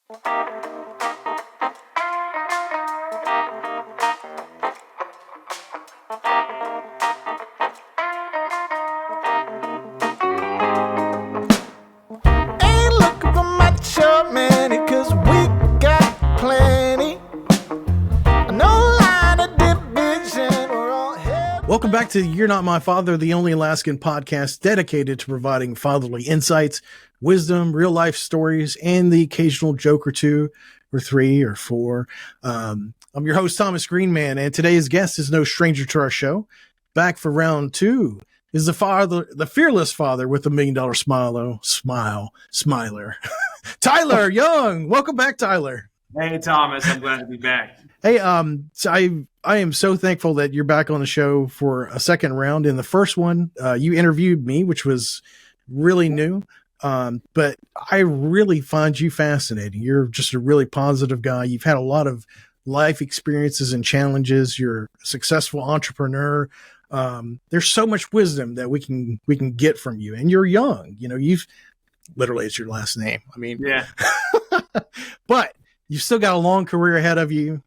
Ain't looking for much of many, 'cause we got plenty. No line of division, we're all head. Welcome back to You're Not My Father, the only Alaskan podcast dedicated to providing fatherly insights, wisdom, real life stories, and the occasional joke or two, or three, or four. I'm your host, Thomas Greenman, and today's guest is no stranger to our show. Back for round two is the fearless father with $1 million smiler, Tyler Young. Welcome back, Tyler. Hey, Thomas, I'm glad to be back. Hey, so I am so thankful that you're back on the show for a second round. In the first one, you interviewed me, which was really new. But I really find you fascinating. You're just a really positive guy. You've had a lot of life experiences and challenges. You're a successful entrepreneur. There's so much wisdom that we can get from you, and you're young. You know, you've literally, it's your last name. I mean, Yeah. but you've still got a long career ahead of you.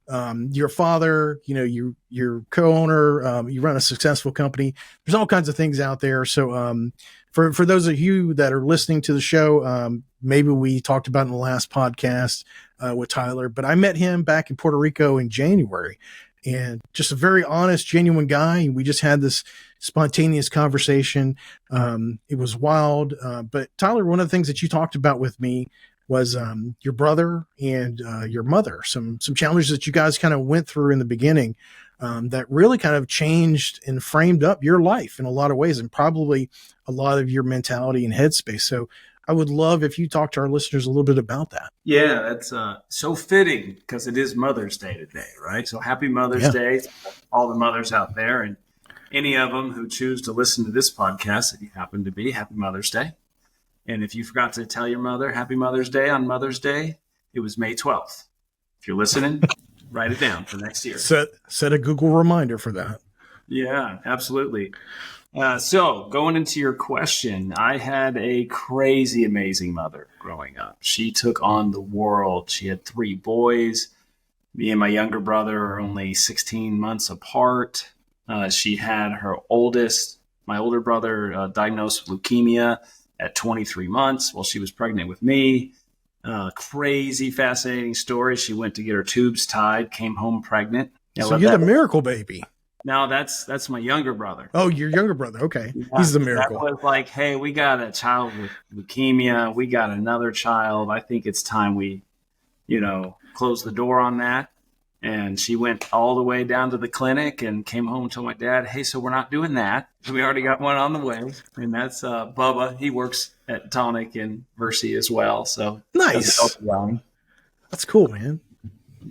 You're a father, you know, you're co-owner, you run a successful company. There's all kinds of things out there. So, for those of you that are listening to the show, maybe we talked about in the last podcast, with Tyler, but I met him back in Puerto Rico in January, and just a very honest, genuine guy. We just had this spontaneous conversation. It was wild. But Tyler, one of the things that you talked about with me was your brother and your mother, some challenges that you guys kind of went through in the beginning that really kind of changed and framed up your life in a lot of ways, and probably a lot of your mentality and headspace. So I would love if you talk to our listeners a little bit about that. Yeah, that's so fitting because it is Mother's Day today, right? So happy Mother's Day to all the mothers out there, and any of them who choose to listen to this podcast, if you happen to be, happy Mother's Day. And if you forgot to tell your mother happy Mother's Day on Mother's Day, it was May 12th. If you're listening, write it down for next year. Set a Google reminder for that. Yeah, absolutely. So going into your question, I had a crazy, amazing mother growing up. She took on the world. She had 3 boys. Me and my younger brother are only 16 months apart. She had my older brother, diagnosed with leukemia at 23 months while she was pregnant with me. Crazy, fascinating story. She went to get her tubes tied, came home pregnant. So you're the miracle baby. No, that's my younger brother. Oh, your younger brother. Okay. Yeah, he's the miracle. That was like, hey, we got a child with leukemia. We got another child. I think it's time we, close the door on that. And she went all the way down to the clinic and came home and told my dad, hey, so we're not doing that. We already got one on the way. And that's Bubba. He works at Tonic in Mercy as well. So nice. That's cool, man.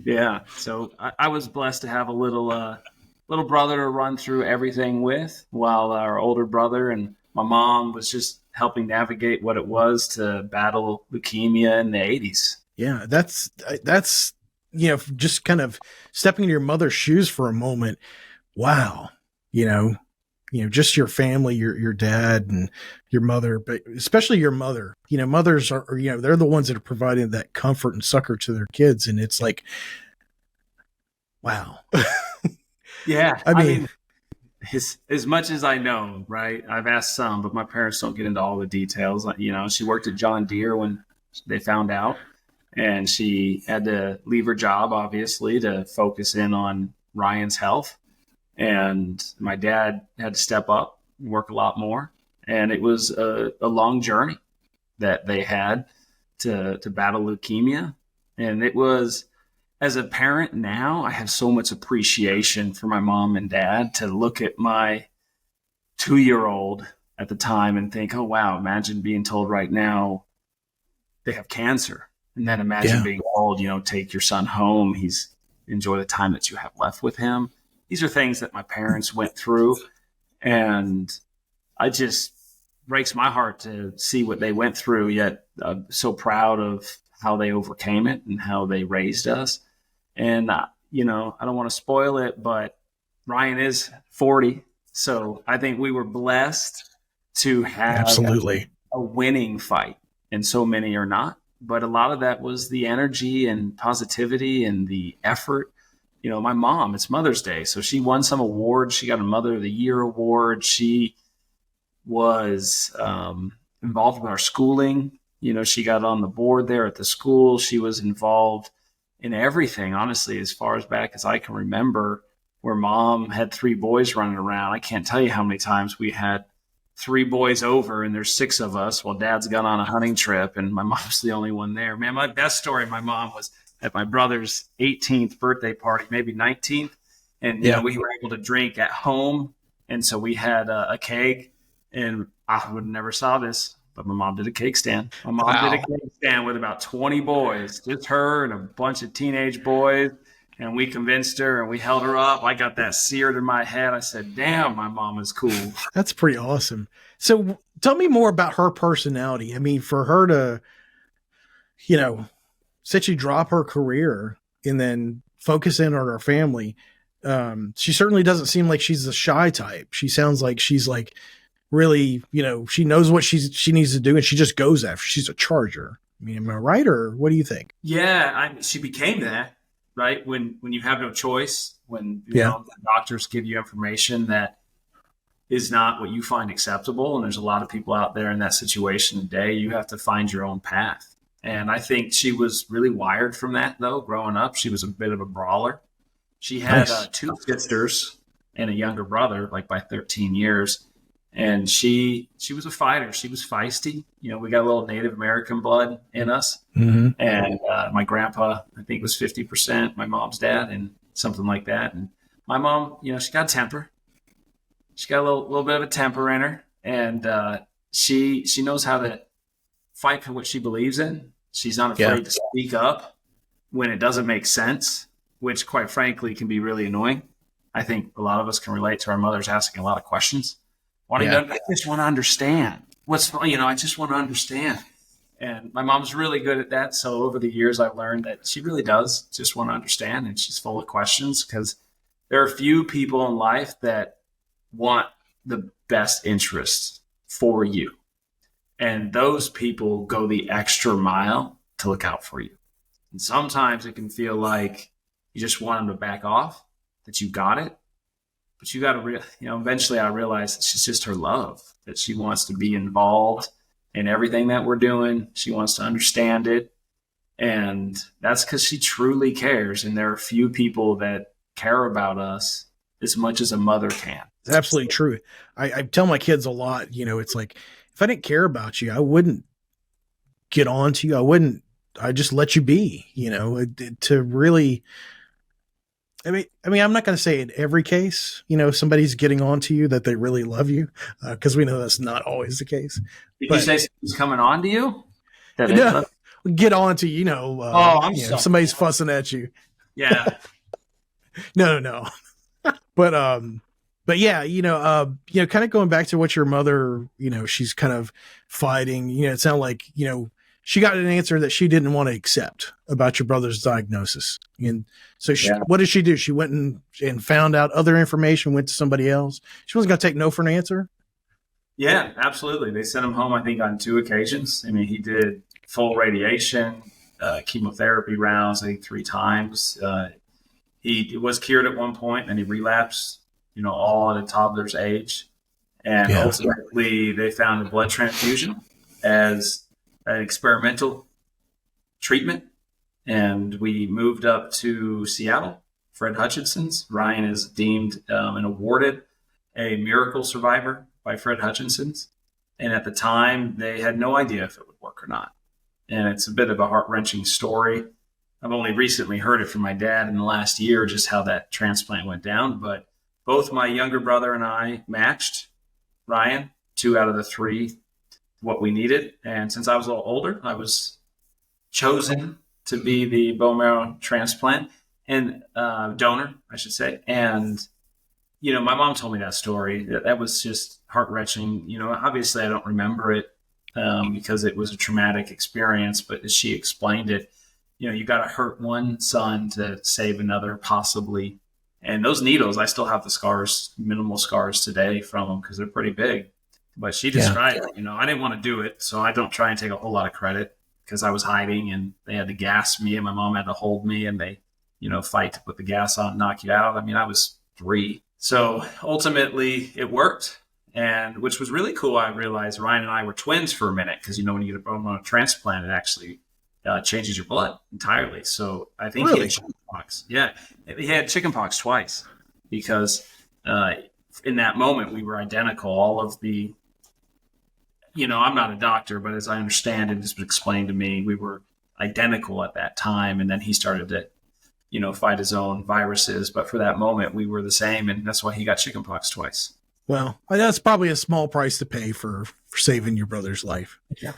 Yeah. So I was blessed to have a little brother to run through everything with, while our older brother and my mom was just helping navigate what it was to battle leukemia in the 80s. Yeah, that's just kind of stepping into your mother's shoes for a moment. Wow. Just your family, your dad and your mother, but especially your mother. Mothers are, they're the ones that are providing that comfort and succor to their kids. And it's like, wow. Yeah. I mean, as much as I know, right? I've asked some, but my parents don't get into all the details. She worked at John Deere when they found out, and she had to leave her job, obviously, to focus in on Ryan's health. And my dad had to step up, work a lot more. And it was a long journey that they had to battle leukemia. And it was, as a parent now, I have so much appreciation for my mom and dad to look at my 2-year-old at the time and think, oh, wow, imagine being told right now they have cancer. And then imagine being told, take your son home. Enjoy the time that you have left with him. These are things that my parents went through. And I just breaks my heart to see what they went through, yet I'm so proud of how they overcame it and how they raised us. And, I don't want to spoil it, but Ryan is 40. So I think we were blessed to have absolutely a winning fight, and so many are not. but a lot of that was the energy and positivity and the effort. My mom, it's Mother's Day, so she won some awards. She got a Mother of the Year award. She was involved with our schooling. She got on the board there at the school. She was involved in everything, honestly, as far as back as I can remember, where mom had 3 boys running around. I can't tell you how many times we had 3 boys over and there's 6 of us while dad's gone on a hunting trip and my mom's the only one there. Man, my best story, my mom was at my brother's 18th birthday party, maybe 19th. And, we were able to drink at home. And so we had a keg, and I would never saw this, but my mom did a cake stand. My mom did a cake stand with about 20 boys, just her and a bunch of teenage boys. And we convinced her and we held her up. I got that seared in my head. I said, damn, my mom is cool. That's pretty awesome. So tell me more about her personality. I mean, for her to, essentially drop her career and then focus in on her family. She certainly doesn't seem like she's the shy type. She sounds like she's like really, she knows what she needs to do and she just goes after. She's a charger. I mean, am I right? Or what do you think? Yeah, she became that. Right? When you have no choice, when the doctors give you information that is not what you find acceptable, and there's a lot of people out there in that situation today, you have to find your own path. And I think she was really wired from that, though. Growing up, she was a bit of a brawler. She had 2 sisters and a younger brother, like by 13 years. And she was a fighter. She was feisty. We got a little Native American blood in us. Mm-hmm. And my grandpa, I think, was 50%, my mom's dad, and something like that. And my mom, she got a temper. She got a little bit of a temper in her. And she knows how to fight for what she believes in. She's not afraid to speak up when it doesn't make sense, which, quite frankly, can be really annoying. I think a lot of us can relate to our mothers asking a lot of questions. I just want to understand. I just want to understand. And my mom's really good at that. So over the years, I've learned that she really does just want to understand. And she's full of questions because there are few people in life that want the best interests for you. And those people go the extra mile to look out for you. And sometimes it can feel like you just want them to back off, that you got it. But you got to, eventually I realized it's just her love, that she wants to be involved in everything that we're doing. She wants to understand it. And that's because she truly cares. And there are few people that care about us as much as a mother can. It's absolutely true. I tell my kids a lot, it's like, if I didn't care about you, I wouldn't get on to you. I'd just let you be, to really, I mean, I'm not going to say in every case, somebody's getting on to you that they really love you, because we know that's not always the case. Did you say someone's coming on to you? Get on to, I'm sorry. Somebody's fussing at you. Yeah. No. But yeah, kind of going back to what your mother, she's kind of fighting, it sounded like, she got an answer that she didn't want to accept about your brother's diagnosis. And so what did she do? She went and found out other information, went to somebody else. She wasn't going to take no for an answer. Yeah, absolutely. They sent him home, I think, on 2 occasions. I mean, he did full radiation, chemotherapy rounds, I think 3 times. He was cured at one point and he relapsed, all at a toddler's age. And ultimately they found a blood transfusion as an experimental treatment. And we moved up to Seattle, Fred Hutchinson's. Ryan is deemed and awarded a miracle survivor by Fred Hutchinson's. And at the time, they had no idea if it would work or not. And it's a bit of a heart-wrenching story. I've only recently heard it from my dad in the last year, just how that transplant went down. But both my younger brother and I matched Ryan, 2 out of the 3, what we needed. And since I was a little older, I was chosen to be the bone marrow transplant and donor, I should say. And, my mom told me that story. That was just heart-wrenching. Obviously I don't remember it because it was a traumatic experience, but as she explained it, you got to hurt one son to save another, possibly. And those needles, I still have the scars, minimal scars today from them because they're pretty big. But she described it, I didn't want to do it, so I don't try and take a whole lot of credit because I was hiding, and they had to gas me, and my mom had to hold me, and they, fight to put the gas on, knock you out. I mean, I was 3. So ultimately it worked, and which was really cool. I realized Ryan and I were twins for a minute, because, when you get a bone marrow transplant, it actually changes your blood entirely. So I think he had chickenpox. Yeah, he had chickenpox twice, because in that moment we were identical. All of the, I'm not a doctor, but as I understand it, it's been explained to me, we were identical at that time. And then he started to, fight his own viruses. But for that moment, we were the same. And that's why he got chickenpox twice. Well, that's probably a small price to pay for saving your brother's life. Yeah.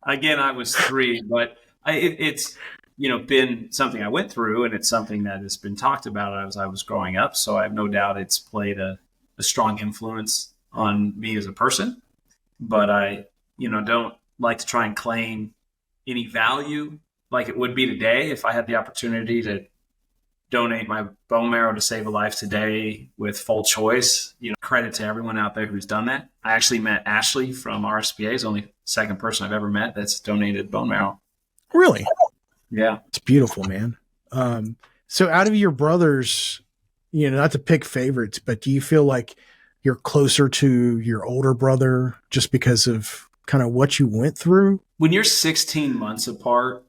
Again, I was 3, but it's, been something I went through, and it's something that has been talked about as I was growing up. So I have no doubt it's played a strong influence on me as a person. But I, don't like to try and claim any value like it would be today. If I had the opportunity to donate my bone marrow to save a life today with full choice, credit to everyone out there who's done that. I actually met Ashley from RSPA. Is the only second person I've ever met that's donated bone marrow. Really? Yeah. It's beautiful, man. So out of your brothers, not to pick favorites, but do you feel like you're closer to your older brother just because of kind of what you went through? When you're 16 months apart,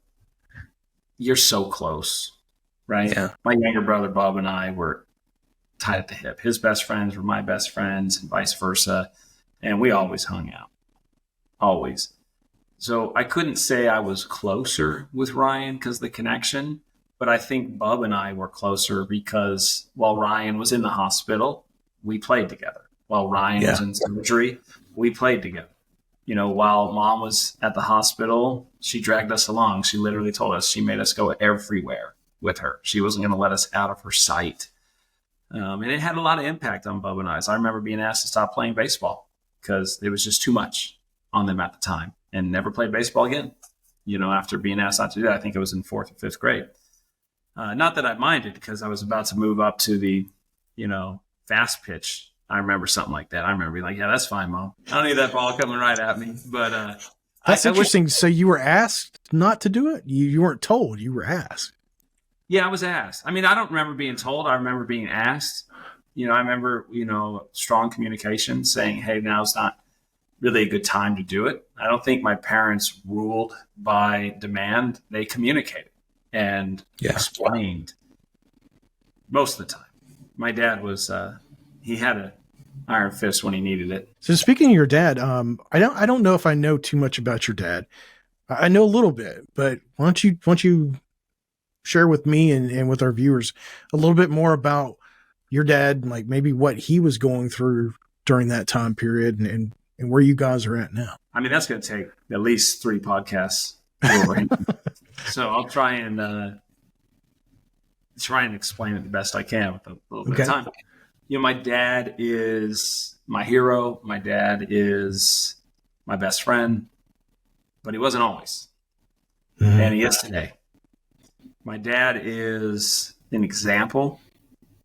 you're so close, right? Yeah. My younger brother, Bob, and I were tied at the hip. His best friends were my best friends, and vice versa. And we always hung out. Always. So I couldn't say I was closer with Ryan because of the connection, but I think Bub and I were closer because while Ryan was in the hospital, we played together. While Ryan was in surgery, we played together. While Mom was at the hospital, she dragged us along. She literally told us, she made us go everywhere with her. She wasn't going to let us out of her sight. And it had a lot of impact on Bub and I. So I remember being asked to stop playing baseball because it was just too much on them at the time, and never played baseball again. After being asked not to do that, I think it was in 4th or 5th grade. Not that I minded, because I was about to move up to the, fast pitch. I remember something like that. I remember being like, yeah, that's fine, Mom. I don't need that ball coming right at me. But that's interesting. So you were asked not to do it? You weren't told, you were asked. Yeah, I was asked. I mean, I don't remember being told. I remember being asked. I remember, strong communication saying, hey, now's not really a good time to do it. I don't think my parents ruled by demand. They communicated and explained most of the time. My dad was, he had an iron fist when he needed it. So speaking of your dad, I don't know if I know too much about your dad. I know a little bit, but why don't you share with me and with our viewers a little bit more about your dad, like maybe what he was going through during that time period and where you guys are at now? I mean, that's going to take at least 3 podcasts over him. So I'll try and explain it the best I can with a little bit of time. My dad is my hero. My dad is my best friend, but he wasn't always. Mm-hmm. And he is today. My dad is an example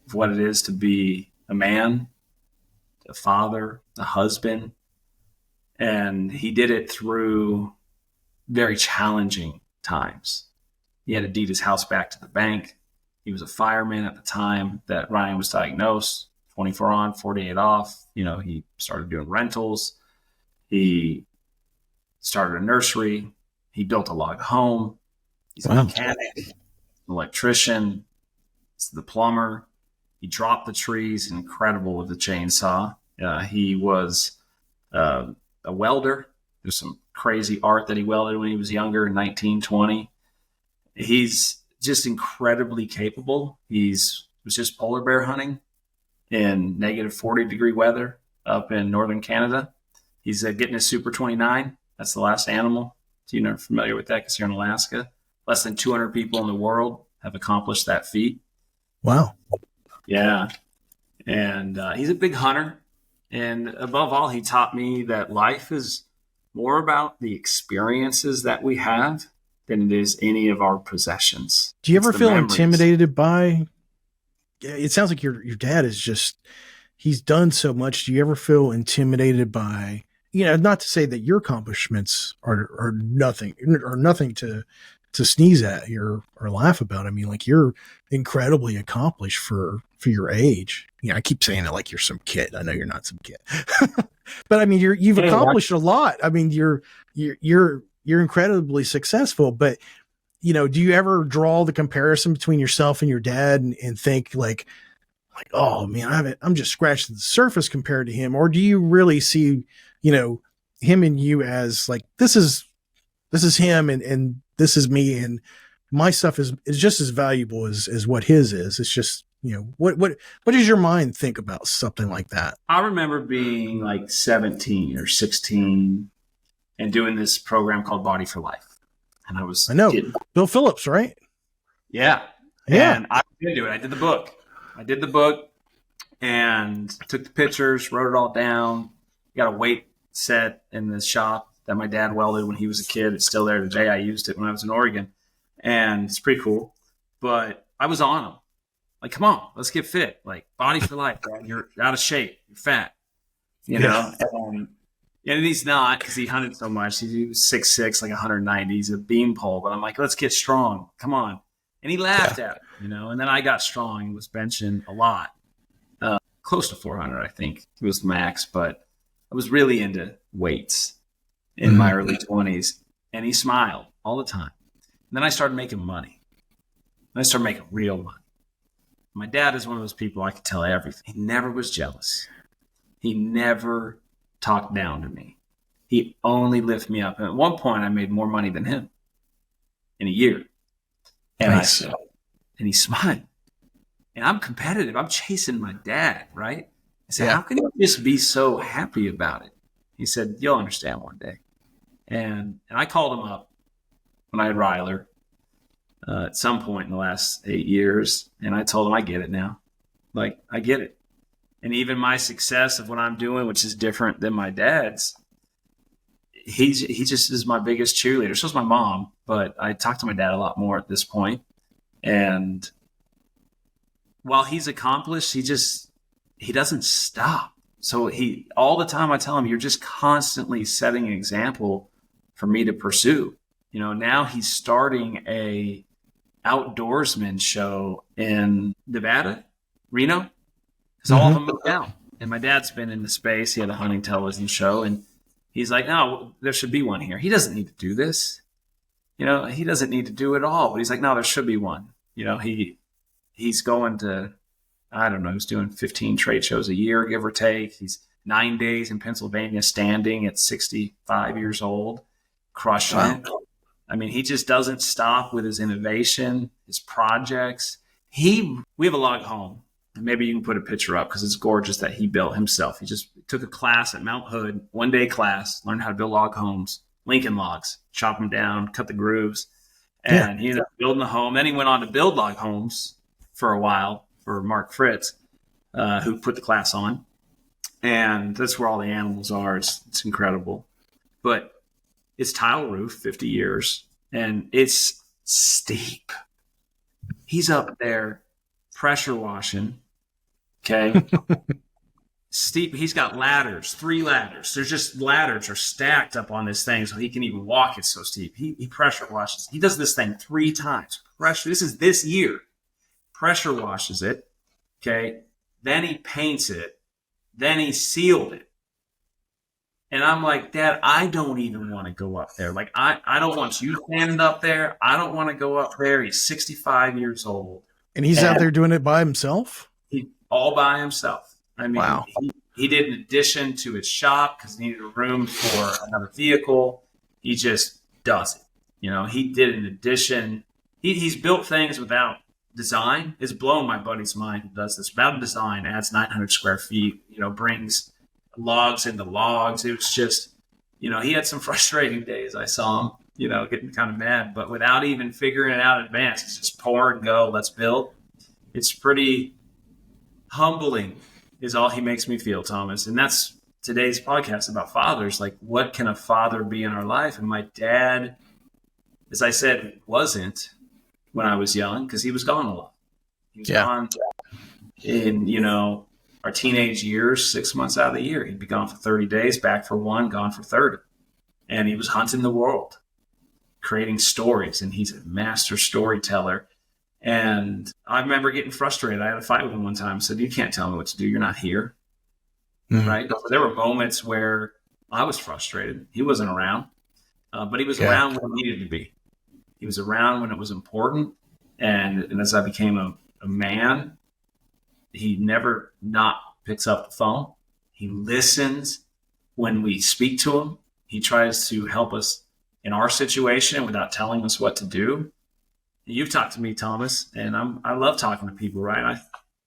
of what it is to be a man, a father, a husband. And he did it through very challenging times. He had to deed his house back to the bank. He was a fireman at the time that Ryan was diagnosed, 24 on, 48 off. He started doing rentals. He started a nursery. He built a log home. He's a mechanic, an electrician, he's the plumber. He dropped the trees, incredible with the chainsaw. He was a welder. There's some crazy art that he welded when he was younger, 19, 20. He's just incredibly capable. Was just polar bear hunting in negative 40-degree weather up in northern Canada. He's getting his Super 29. That's the last animal. So you're familiar with that because you're in Alaska. Less than 200 people in the world have accomplished that feat. Wow. Yeah. And he's a big hunter. And above all, he taught me that life is more about the experiences that we have than it is any of our possessions. Do you ever feel intimidated by, it sounds like your dad is just, he's done so much. Do you ever feel intimidated by, not to say that your accomplishments are nothing to sneeze at or laugh about. I mean, like, you're incredibly accomplished for your age. I keep saying it like you're some kid. I know you're not some kid, but I mean, you've accomplished a lot. I mean, you're incredibly successful, but do you ever draw the comparison between yourself and your dad and think like, oh man, I'm just scratching the surface compared to him? Or do you really see, him and you as like, this is him and this is me, and my stuff is just as valuable as what his is. It's just, what does your mind think about something like that? I remember being like 17 or 16 and doing this program called Body for Life. And I know Bill Phillips, right? Yeah. Yeah. And I did do it. I did the book and took the pictures, wrote it all down. Got a weight set in the shop that my dad welded when he was a kid. It's still there today. I used it when I was in Oregon, and it's pretty cool. But I was on him. Like, come on, let's get fit. Like, Body for Life, bro. You're out of shape. You're fat. And he's not, because he hunted so much. He was 6'6", like 190. He's a beanpole. But I'm like, let's get strong. Come on. And he laughed at me, And then I got strong and was benching a lot. Close to 400, I think. It was max. But I was really into weights in my early 20s. And he smiled all the time. And then I started making money. And I started making real money. My dad is one of those people I could tell everything. He never was jealous. He never talked down to me. He only lifted me up. And at one point, I made more money than him in a year. And nice. and he smiled. And I'm competitive. I'm chasing my dad, right? I said, how can you just be so happy about it? He said, you'll understand one day. And I called him up when I had Ryler at some point in the last 8 years. And I told him, I get it now. Like, I get it. And even my success of what I'm doing, which is different than my dad's, he just is my biggest cheerleader. So is my mom, but I talk to my dad a lot more at this point. And while he's accomplished, he doesn't stop. So all the time I tell him, you're just constantly setting an example for me to pursue. Now he's starting a outdoorsman show in Nevada, Reno. Because all of them moved out. And my dad's been in the space. He had a hunting television show. And he's like, no, there should be one here. He doesn't need to do this. He doesn't need to do it all. But he's like, no, there should be one. He's going to, I don't know, he's doing 15 trade shows a year, give or take. He's 9 days in Pennsylvania standing at 65 years old, crushing it. I mean, he just doesn't stop with his innovation, his projects. We have a log home. Maybe you can put a picture up because it's gorgeous that he built himself. He just took a class at Mount Hood, 1-day class, learned how to build log homes, Lincoln logs, chop them down, cut the grooves. And he ended up building the home. Then he went on to build log homes for a while for Mark Fritz, who put the class on. And that's where all the animals are. It's incredible. But it's tile roof, 50 years, and it's steep. He's up there pressure washing. Okay. Steep. He's got ladders, 3 ladders. There's just ladders are stacked up on this thing so he can even walk. It's so steep. He pressure washes. He does this thing 3 times. This is this year. Pressure washes it. Okay. Then he paints it. Then he sealed it. And I'm like, Dad, I don't even want to go up there. Like, I don't want you standing up there. I don't want to go up there. He's 65 years old. And he's out there doing it by himself? All by himself. I mean, wow. He did an addition to his shop because he needed a room for another vehicle. He just does it. He did an addition. He's built things without design. It's blown my buddy's mind who does this. Without design, adds 900 square feet, brings logs into logs. It was just, he had some frustrating days. I saw him, getting kind of mad, but without even figuring it out in advance, it's just pour and go, let's build. It's pretty humbling is all he makes me feel, Thomas. And that's today's podcast about fathers. Like, what can a father be in our life? And my dad, as I said, wasn't when I was young because he was gone a lot. He was gone in, our teenage years, 6 months out of the year. He'd be gone for 30 days, back for 1, gone for 30. And he was hunting the world, creating stories, and he's a master storyteller. And I remember getting frustrated. I had a fight with him one time. I said, you can't tell me what to do. You're not here. Mm-hmm. Right? There were moments where I was frustrated. He wasn't around, but he was around when he needed to be. He was around when it was important. And as I became a man, he never not picks up the phone. He listens when we speak to him. He tries to help us in our situation without telling us what to do. You've talked to me, Thomas, and I love talking to people, right?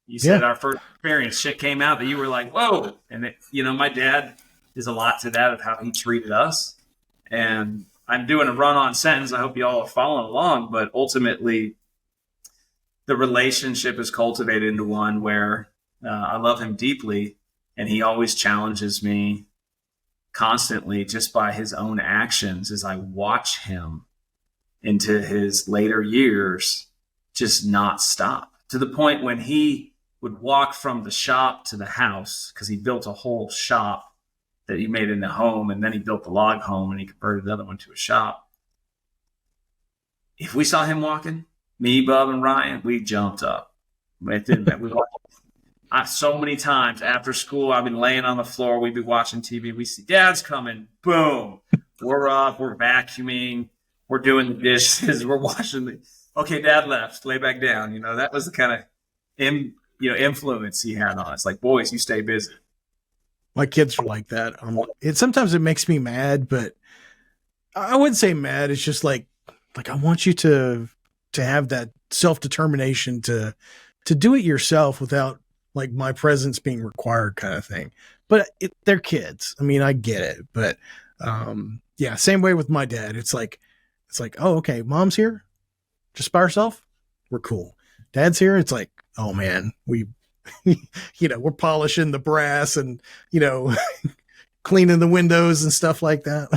You said our first experience, shit came out that you were like, whoa. And, my dad is a lot to that of how he treated us. And I'm doing a run-on sentence. I hope you all are following along. But ultimately, the relationship is cultivated into one where I love him deeply, and he always challenges me constantly just by his own actions as I watch him into his later years just not stop, to the point when he would walk from the shop to the house, because he built a whole shop that he made in the home, and then he built the log home and he converted the other one to a shop. If we saw him walking, me, Bub, and Ryan, we jumped up. So many times after school, I've been laying on the floor, we'd be watching TV, we see Dad's coming, boom, we're up, we're vacuuming, we're doing the dishes, we're washing okay, Dad left, lay back down. That was the kind of influence he had on us. Like, boys, you stay busy. My kids are like that. Sometimes it makes me mad, but I wouldn't say mad. It's just like I want you to have that self-determination to do it yourself without like my presence being required, kind of thing. But they're kids. I mean, I get it, but same way with my dad. It's like, oh, okay, Mom's here, just by herself, we're cool. Dad's here. It's like, oh man, we're polishing the brass and, cleaning the windows and stuff like that.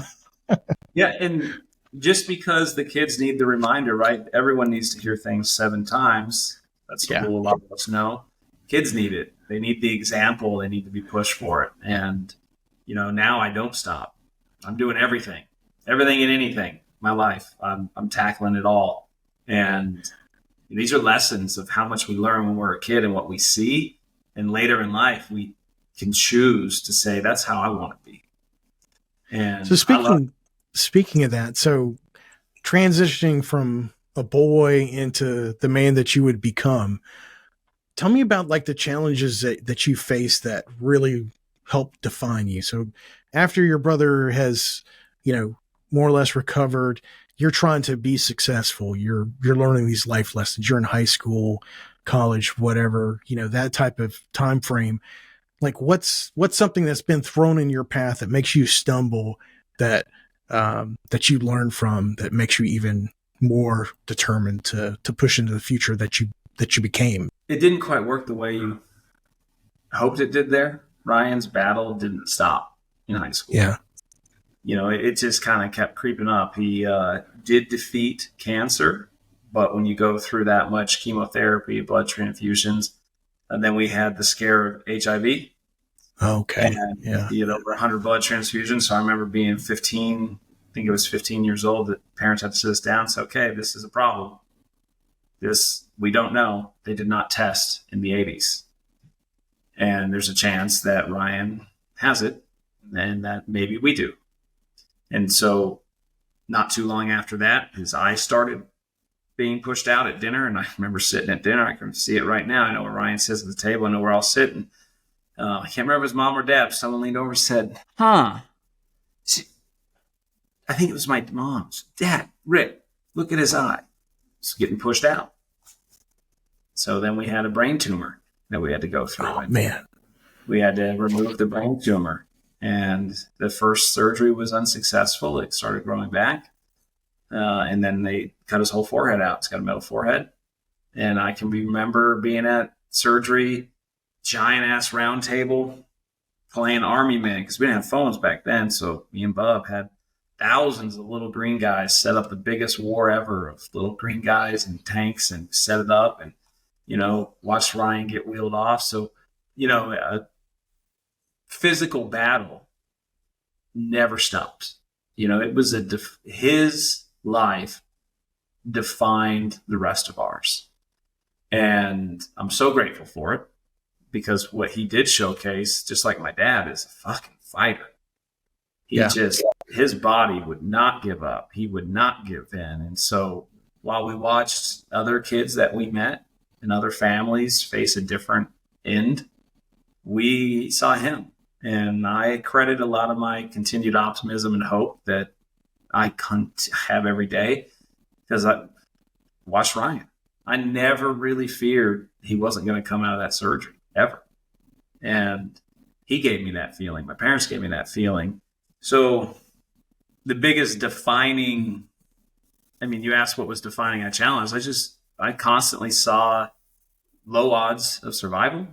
Yeah. And just because the kids need the reminder, right? Everyone needs to hear things 7 times. That's the rule a lot of us know. Kids need it. They need the example. They need to be pushed for it. And, now I don't stop. I'm doing everything and anything. My life. I'm tackling it all. And these are lessons of how much we learn when we're a kid and what we see. And later in life, we can choose to say, that's how I want to be. And so speaking of that, so transitioning from a boy into the man that you would become, tell me about like the challenges that you faced that really helped define you. So after your brother has, more or less recovered, you're trying to be successful. You're learning these life lessons. You're in high school, college, whatever, that type of time frame. Like what's something that's been thrown in your path that makes you stumble, that you learn from, that makes you even more determined to push into the future that you became? It didn't quite work the way you hoped it did there. Ryan's battle didn't stop in high school. Yeah. It just kind of kept creeping up. He did defeat cancer, but when you go through that much chemotherapy, blood transfusions, and then we had the scare of HIV. Okay. And he had over 100 blood transfusions. So I remember being 15, I think it was 15 years old, that parents had to sit us down and say, okay, this is a problem. This, we don't know. They did not test in the 80s. And there's a chance that Ryan has it and that maybe we do. And so not too long after that, his eye started being pushed out at dinner. And I remember sitting at dinner. I can see it right now. I know where Ryan sits at the table. I know where I'll sit. And I can't remember if it was mom or dad. But someone leaned over and said, I think it was my mom's. Dad, Rick, look at his eye. It's getting pushed out. So then we had a brain tumor that we had to go through. Oh, man. We had to remove the brain tumor. And the first surgery was unsuccessful. It started growing back. And then they cut his whole forehead out. It's got a metal forehead. And I can remember being at surgery, giant ass round table, playing Army Men, because we didn't have phones back then. So me and Bub had thousands of little green guys set up the biggest war ever of little green guys and tanks and set it up and, watched Ryan get wheeled off. So a physical battle never stopped. It was his life defined the rest of ours. And I'm so grateful for it, because what he did showcase, just like my dad, is a fucking fighter. His body would not give up. He would not give in. And so while we watched other kids that we met and other families face a different end, we saw him. And I credit a lot of my continued optimism and hope that I have every day because I watched Ryan. I never really feared he wasn't going to come out of that surgery, ever. And he gave me that feeling. My parents gave me that feeling. So the biggest defining, you asked what was defining that challenge. I constantly saw low odds of survival,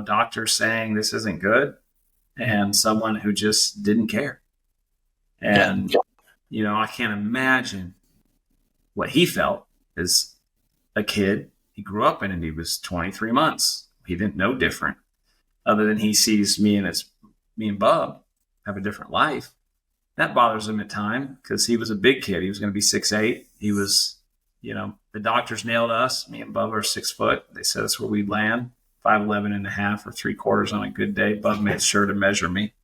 doctors saying this isn't good, and someone who just didn't care. And, I can't imagine what he felt as a kid. He grew up in it. He was 23 months. He didn't know different, other than he sees me and Bub have a different life. That bothers him at times because he was a big kid. He was going to be 6'8". He was, the doctors nailed us. Me and Bub are 6 foot. They said that's where we'd land. 5'11 and a half or 3/4 on a good day. Bub made sure to measure me.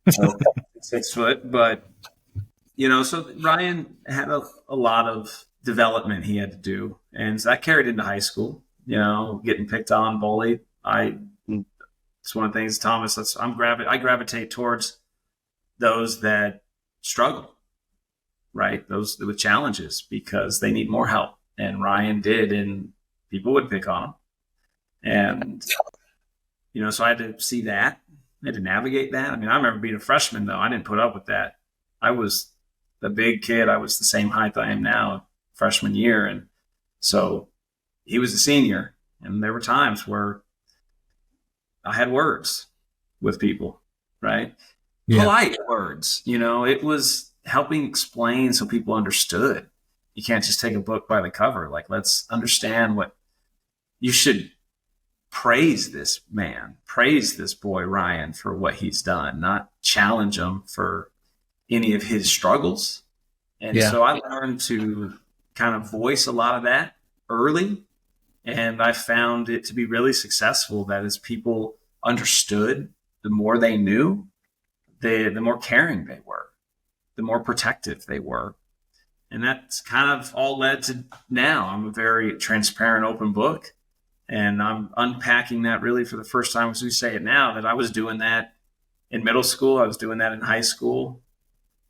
So 6 foot. But, so Ryan had a lot of development he had to do. And so that carried into high school, getting picked on, bullied. It's one of the things, Thomas, I gravitate towards those that struggle, right? Those with challenges, because they need more help. And Ryan did, and people would pick on him. And, so I had to see that. I had to navigate that. I remember being a freshman, though. I didn't put up with that. I was the big kid. I was the same height I am now, freshman year. And so he was a senior. And there were times where I had words with people, right? Yeah. Polite words, it was helping explain so people understood. You can't just take a book by the cover. Like, let's understand what you should praise this man, praise this boy, Ryan, for what he's done, not challenge him for any of his struggles. And so I learned to kind of voice a lot of that early. And I found it to be really successful, that as people understood, the more they knew, the more caring they were, the more protective they were. And that's kind of all led to now. I'm a very transparent, open book. And I'm unpacking that really for the first time, as we say it now, that I was doing that in middle school. I was doing that in high school.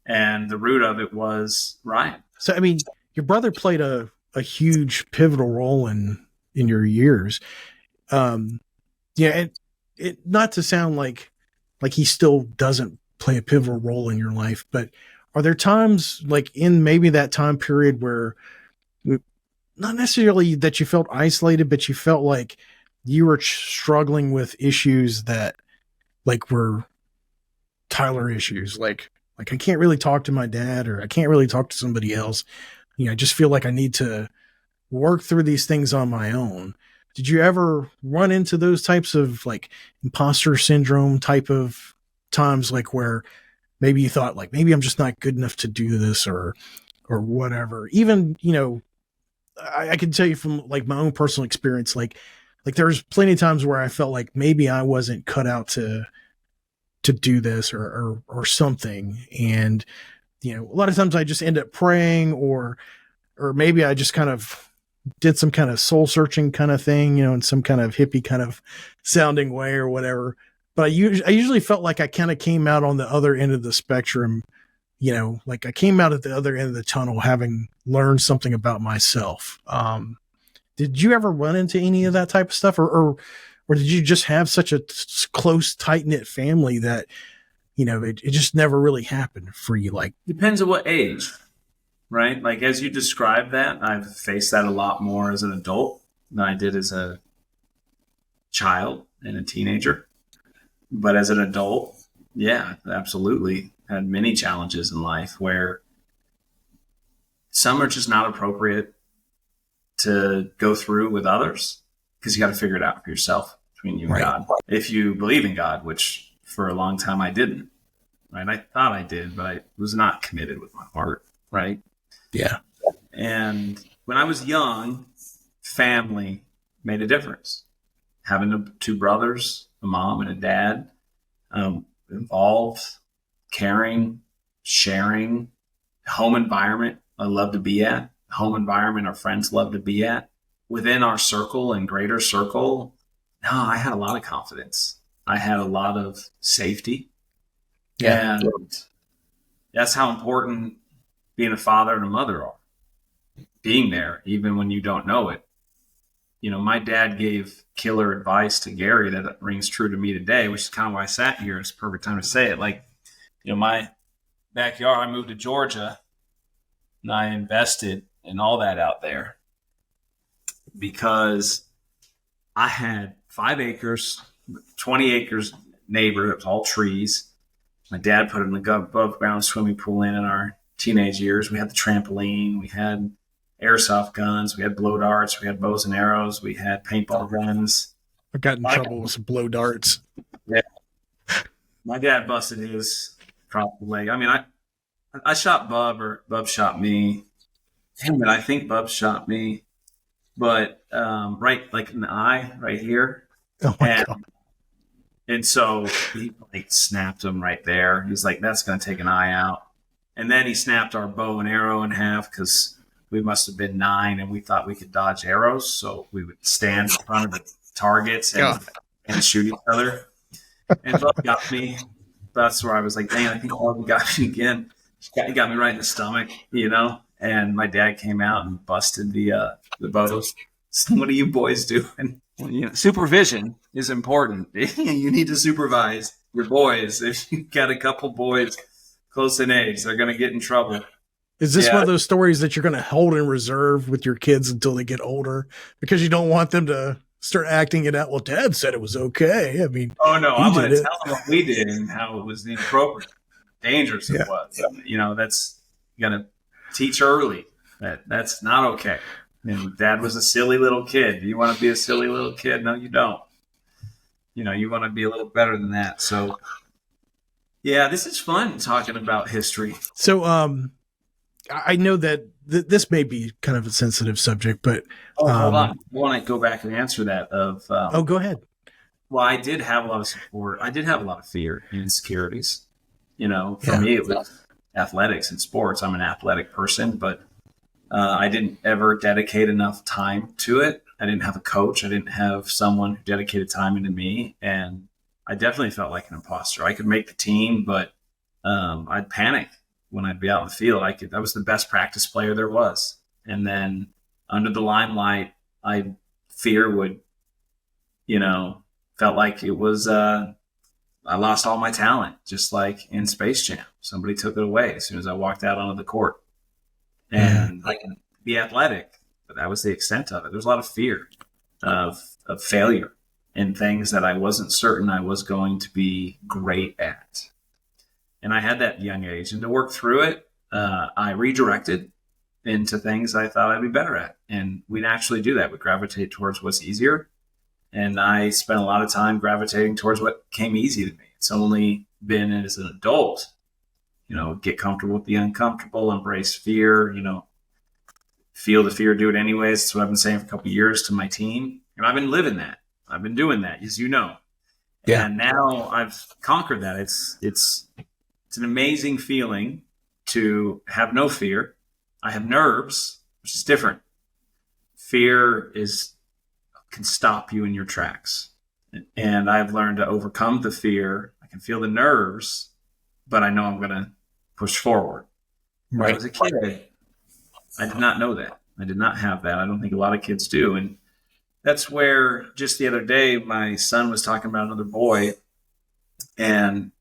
And the root of it was Ryan. So, your brother played a huge pivotal role in your years. And it not to sound like he still doesn't play a pivotal role in your life, but are there times like in maybe that time period where not necessarily that you felt isolated, but you felt like you were struggling with issues that like were Tyler issues? Like I can't really talk to my dad, or I can't really talk to somebody else. I just feel like I need to work through these things on my own. Did you ever run into those types of like imposter syndrome type of times, like where maybe you thought like, maybe I'm just not good enough to do this or whatever? Even, I can tell you from like my own personal experience, like there's plenty of times where I felt like maybe I wasn't cut out to do this or something. And, a lot of times I just end up praying or maybe I just kind of did some kind of soul searching kind of thing, in some kind of hippie kind of sounding way or whatever. But I usually felt like I kind of came out on the other end of the spectrum, like I came out at the other end of the tunnel, having learned something about myself. Did you ever run into any of that type of stuff, or did you just have such a close, tight knit family that, it just never really happened for you? Like, depends on what age. Right? Like, as you described that, I've faced that a lot more as an adult than I did as a child and a teenager. But as an adult, yeah, absolutely. Had many challenges in life where some are just not appropriate to go through with others because you got to figure it out for yourself. between you and God. If you believe in God, which for a long time I didn't, right? I thought I did, but I was not committed with my heart, right? Yeah. And when I was young, family made a difference. Having two brothers, a mom and a dad, involved, caring, sharing, home environment I love to be at, home environment our friends love to be at. Within our circle and greater circle, no, I had a lot of confidence. I had a lot of safety. Yeah. And that's how important being a father and a mother are. Being there, even when you don't know it. You know, my dad gave killer advice to Gary that rings true to me today, which is kind of why I sat here. It's a perfect time to say it. Like, you know, my backyard, I moved to Georgia and I invested in all that out there because I had 5 acres, 20 acres neighbor. It was all trees. My dad put an above ground swimming pool in our teenage years. We had the trampoline. We had airsoft guns. We had blow darts. We had bows and arrows. We had paintball guns. I got in trouble with some blow darts. Yeah. My dad busted his across the leg. I mean, I shot Bub, or Bub shot me. Damn it, I think Bub shot me. But right, like in the eye, right here. Oh my God. And so he like snapped him right there. He's like, that's going to take an eye out. And then he snapped our bow and arrow in half because we must have been 9 and we thought we could dodge arrows. So we would stand in front of the targets and shoot each other. And Bub got me. That's where I was like, dang, I think Bub got me again. He got me right in the stomach, you know? And my dad came out and busted the bows. So what are you boys doing? Well, you know, supervision is important. You need to supervise your boys. If you got a couple boys close in age, they're going to get in trouble. Is this one of those stories that you're going to hold in reserve with your kids until they get older because you don't want them to start acting it out? Well, Dad said it was okay. I mean, oh no, I'm going to tell them what we did and how it was inappropriate, dangerous it was. You know, that's you got to teach early that that's not okay. And Dad was a silly little kid. Do you want to be a silly little kid? No, you don't. You know, you want to be a little better than that. So, yeah, this is fun talking about history. So, I know that this may be kind of a sensitive subject, but hold on. I want to go back and answer that. Go ahead. Well, I did have a lot of support. I did have a lot of fear and insecurities. You know, for me, it was athletics and sports. I'm an athletic person, but I didn't ever dedicate enough time to it. I didn't have a coach. I didn't have someone who dedicated time into me. And I definitely felt like an imposter. I could make the team, but I'd panic when I'd be out in the field. I was the best practice player there was. And then under the limelight, fear would, you know, felt like it was, I lost all my talent, just like in Space Jam. Somebody took it away as soon as I walked out onto the court. And I can be athletic, but that was the extent of it. There's a lot of fear of failure and things that I wasn't certain I was going to be great at. And I had that young age. And to work through it, I redirected into things I thought I'd be better at. And we naturally do that. We gravitate towards what's easier. And I spent a lot of time gravitating towards what came easy to me. It's only been as an adult, you know, get comfortable with the uncomfortable, embrace fear, you know, feel the fear, do it anyways. That's what I've been saying for a couple of years to my team. And I've been living that. I've been doing that, as you know. Yeah. And now I've conquered that. It's an amazing feeling to have no fear. I have nerves, which is different. Fear can stop you in your tracks. And I've learned to overcome the fear. I can feel the nerves, but I know I'm going to push forward. Right. When I was a kid, I did not know that. I did not have that. I don't think a lot of kids do. And that's where just the other day, my son was talking about another boy and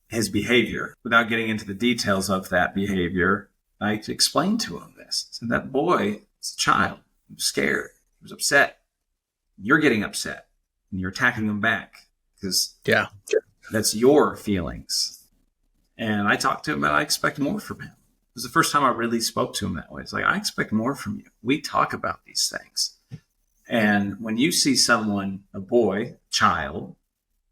his behavior. Without getting into the details of that behavior, I explained to him this. So that boy is a child. He was scared. He was upset. You're getting upset and you're attacking him back because that's your feelings. And I talked to him and I expect more from him. It was the first time I really spoke to him that way. It's like, I expect more from you. We talk about these things. And when you see someone, a boy, child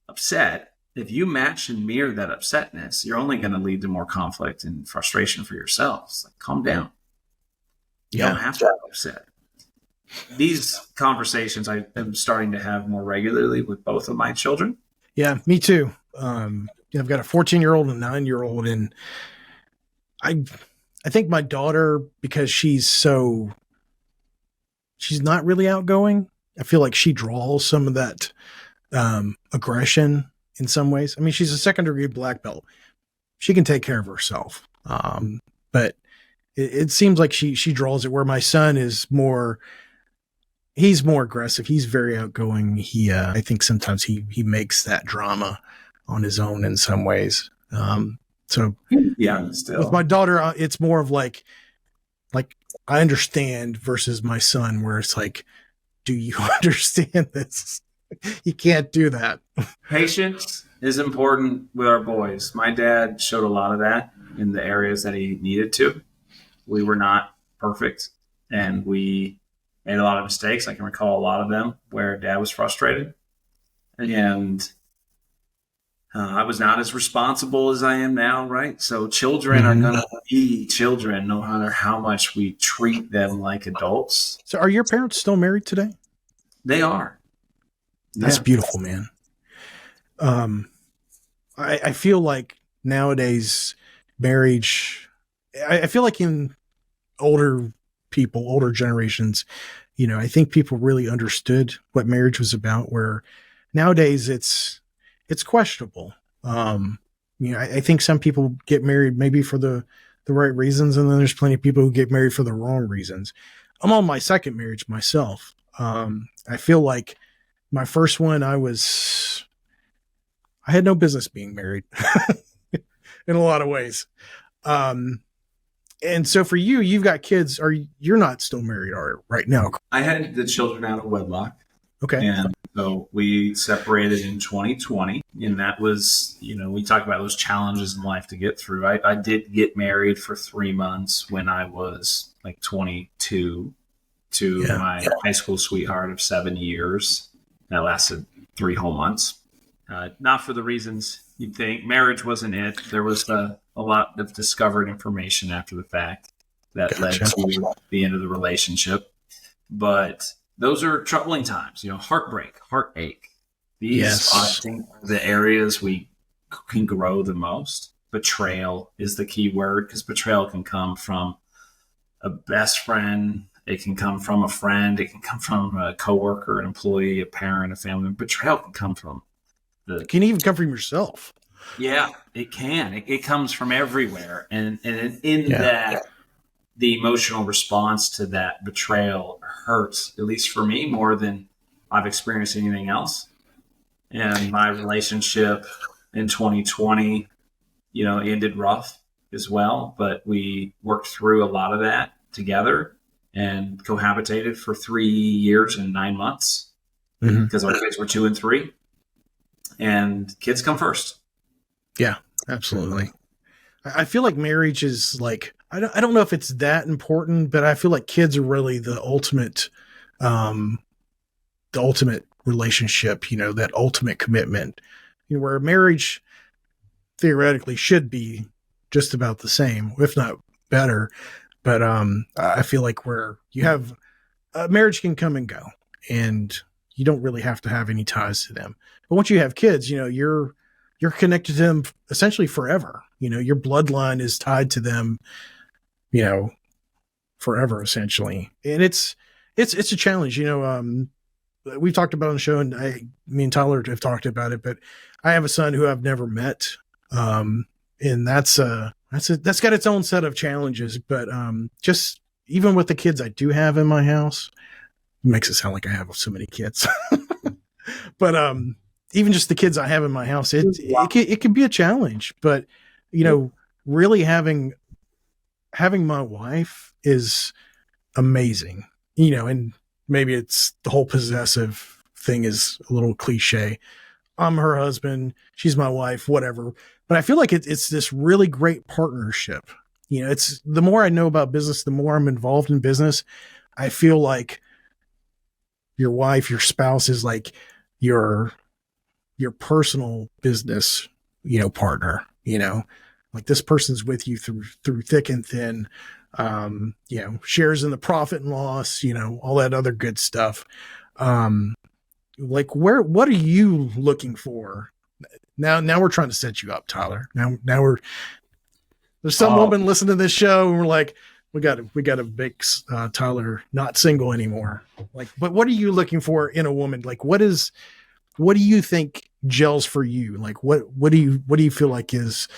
upset, if you match and mirror that upsetness, you're only going to lead to more conflict and frustration for yourselves. Like, calm down. You don't have to be upset. These conversations I am starting to have more regularly with both of my children. Yeah, me too. I've got a 14-year-old and a 9-year-old, and I think my daughter, because she's not really outgoing, I feel like she draws some of that aggression in some ways. I mean, she's a second-degree black belt. She can take care of herself. But it seems like she draws it, where my son is he's more aggressive. He's very outgoing. I think sometimes he makes that drama on his own in some ways. So yeah, still with my daughter, it's more of like I understand versus my son, where it's like, do you understand this? You can't do that. Patience is important with our boys. My dad showed a lot of that in the areas that he needed to. We were not perfect, and we made a lot of mistakes. I can recall a lot of them where dad was frustrated, and I was not as responsible as I am now, right? So children are going to be children no matter how much we treat them like adults. So are your parents still married today? They are. That's beautiful, man. I feel like nowadays marriage, I feel like in older generations, I think people really understood what marriage was about, where nowadays it's questionable. I think some people get married maybe for the right reasons, and then there's plenty of people who get married for the wrong reasons. I'm on my second marriage myself. I feel like my first one, I had no business being married in a lot of ways. And so for you, you've got kids, you're not still married right now? I had the children out of wedlock. Okay. And so we separated in 2020, and that was, we talk about those challenges in life to get through. I did get married for 3 months when I was like 22 to my high school sweetheart of 7 years. That lasted 3 whole months. Not for the reasons you'd think. Marriage wasn't it. There was a lot of discovered information after the fact that led to the end of the relationship. But those are troubling times, heartbreak, heartache. These I think are the areas we can grow the most. Betrayal is the key word, because betrayal can come from a best friend. It can come from a friend. It can come from a coworker, an employee, a parent, a family member. Betrayal can come from it can even come from yourself. Yeah, it can. It comes from everywhere. And in that, the emotional response to that betrayal hurts, at least for me, more than I've experienced anything else. And my relationship in 2020, ended rough as well. But we worked through a lot of that together and cohabitated for 3 years and 9 months because our kids were 2 and 3. And kids come first. Yeah, absolutely. I feel like marriage is like, I don't know if it's that important, but I feel like kids are really the ultimate relationship, that ultimate commitment, where marriage theoretically should be just about the same, if not better. But I feel like where you have marriage can come and go, and you don't really have to have any ties to them. But once you have kids, you're connected to them essentially forever. Your bloodline is tied to them, forever essentially. And it's a challenge. We've talked about it on the show, and me and Tyler have talked about it, but I have a son who I've never met. And that's got its own set of challenges, but just even with the kids I do have in my house, it makes it sound like I have so many kids, but even just the kids I have in my house, it can be a challenge. But really having my wife is amazing. And maybe it's the whole possessive thing is a little cliche. I'm her husband, she's my wife, whatever. But I feel like it's this really great partnership. It's the more I know about business, the more I'm involved in business. I feel like your wife, your spouse is like your your personal business, partner, like this person's with you through thick and thin, shares in the profit and loss, all that other good stuff. Like what are you looking for? Now we're trying to set you up, Tyler. Now there's some woman listening to this show and we're like, we got to make Tyler not single anymore. Like, but what are you looking for in a woman? Like, what do you think gels for you? Like, what do you feel like is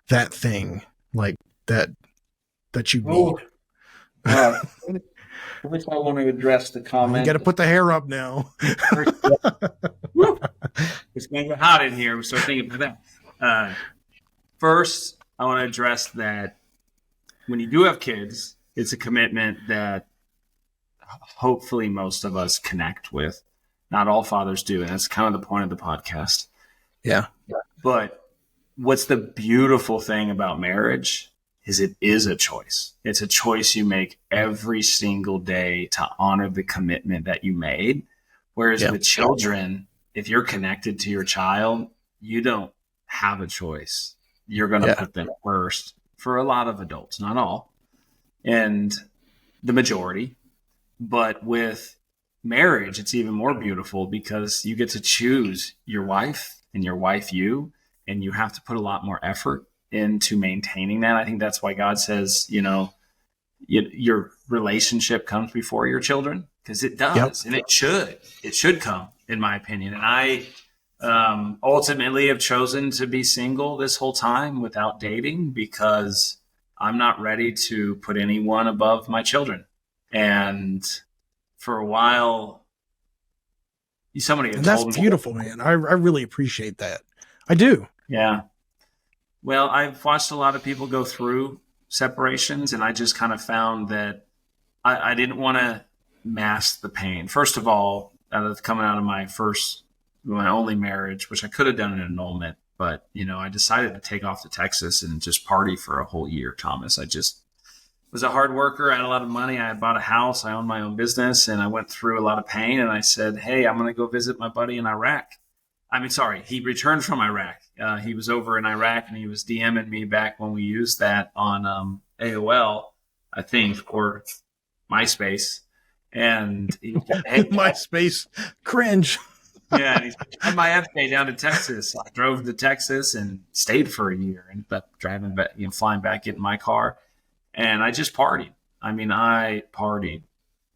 that thing like that you need? Which I want to address the comment. You got to put the hair up now. It's going to get hot in here. So thinking about that. First, I want to address that when you do have kids, it's a commitment that hopefully most of us connect with. Not all fathers do, and that's kind of the point of the podcast. Yeah. But what's the beautiful thing about marriage is it is a choice. It's a choice you make every single day to honor the commitment that you made. Whereas with children, if you're connected to your child, you don't have a choice. You're going to put them first for a lot of adults, not all, and the majority. But with marriage, it's even more beautiful because you get to choose your wife and your wife you, and you have to put a lot more effort into maintaining that. I think that's why God says, your relationship comes before your children, because it does. And it should come, in my opinion. And I ultimately have chosen to be single this whole time without dating because I'm not ready to put anyone above my children. And for a while, somebody had told me. That's beautiful, man. I really appreciate that. I do. Yeah. Well, I've watched a lot of people go through separations, and I just kind of found that I didn't want to mask the pain. First of all, coming out of my only marriage, which I could have done an annulment, but, I decided to take off to Texas and just party for a whole year, Thomas. I just was a hard worker. I had a lot of money. I had bought a house. I owned my own business, and I went through a lot of pain. And I said, hey, I'm going to go visit my buddy in Iraq. He returned from Iraq. He was over in Iraq, and he was DMing me back when we used that on AOL, I think, or MySpace. And MySpace, cringe. Yeah, and he had my FK down to Texas. I drove to Texas and stayed for a year, and driving back, flying back in my car, and I just partied. I partied.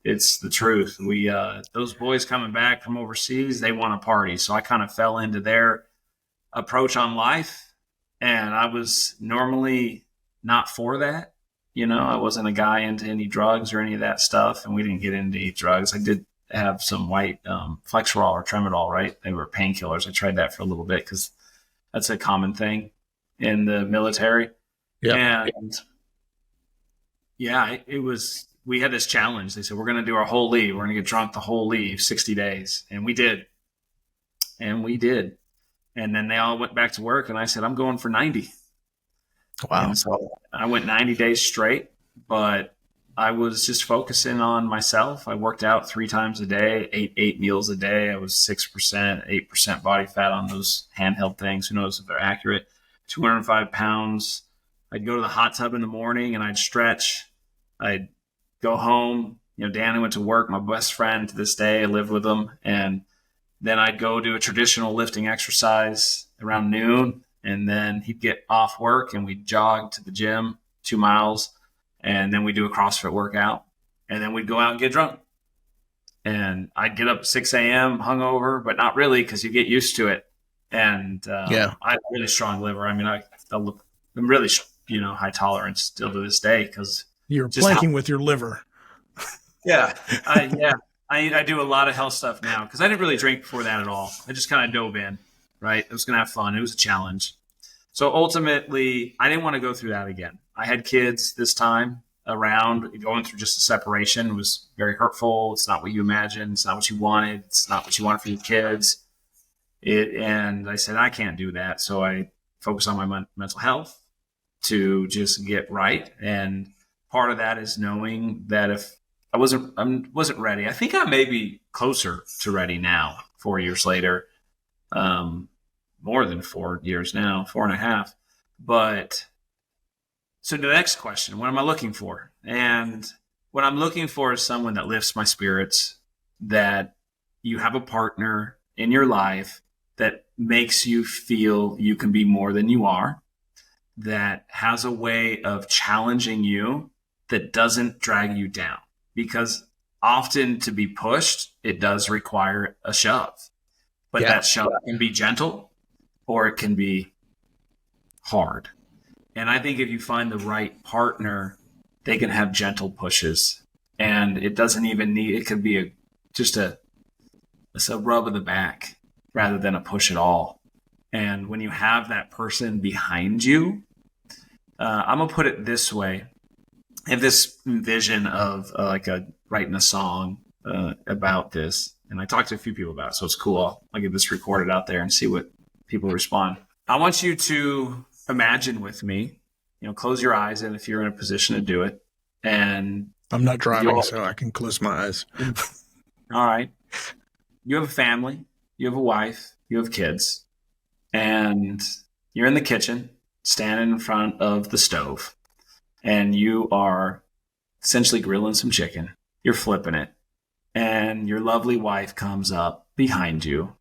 It's the truth. We those boys coming back from overseas, they want to party. So I kind of fell into their approach on life, and I was normally not for that. I wasn't a guy into any drugs or any of that stuff, and we didn't get into any drugs. I did have some white Flexerol or Tramadol, right? They were painkillers. I tried that for a little bit because that's a common thing in the military. Yeah. And it was. We had this challenge. They said, we're going to do our whole leave. We're going to get drunk the whole leave, 60 days. And we did. And then they all went back to work, and I said, I'm going for 90. Wow. And so I went 90 days straight, but I was just focusing on myself. I worked out 3 times a day, ate 8 meals a day. I was 6%, 8% body fat on those handheld things. Who knows if they're accurate? 205 pounds. I'd go to the hot tub in the morning, and I'd stretch. I'd go home. Danny went to work, my best friend to this day. I lived with him. And then I'd go do a traditional lifting exercise around noon. And then he'd get off work, and we'd jog to the gym 2 miles. And then we'd do a CrossFit workout. And then we'd go out and get drunk. And I'd get up at 6 a.m. hungover, but not really, because you get used to it. And I have a really strong liver. I'm really, high tolerance still to this day, because you're planking with your liver. Yeah. I do a lot of health stuff now, because I didn't really drink before that at all. I just kind of dove in, right? I was going to have fun. It was a challenge. So ultimately, I didn't want to go through that again. I had kids this time around. Going through just a separation was very hurtful. It's not what you imagined. It's not what you wanted. It's not what you wanted for your kids. And I said, I can't do that. So I focused on my mental health to just get right. And part of that is knowing that if I wasn't ready, I think I may be closer to ready now, 4 years later. more than 4 years now, 4.5. But so the next question, what am I looking for? And what I'm looking for is someone that lifts my spirits, that you have a partner in your life that makes you feel you can be more than you are, that has a way of challenging you, that doesn't drag you down. Because often to be pushed, it does require a shove. But that shove can be gentle or it can be hard. And I think if you find the right partner, they can have gentle pushes. And it doesn't even need, it could be just a rub of the back rather than a push at all. And when you have that person behind you, I'm going to put it this way. I have this vision of writing a song about this. And I talked to a few people about it, so it's cool. I'll get this recorded out there and see what people respond. I want you to imagine with me, close your eyes, and if you're in a position to do it. And I'm not driving, so I can close my eyes. All right. You have a family, you have a wife, you have kids, and you're in the kitchen, standing in front of the stove, and you are essentially grilling some chicken. You're flipping it. And your lovely wife comes up behind you,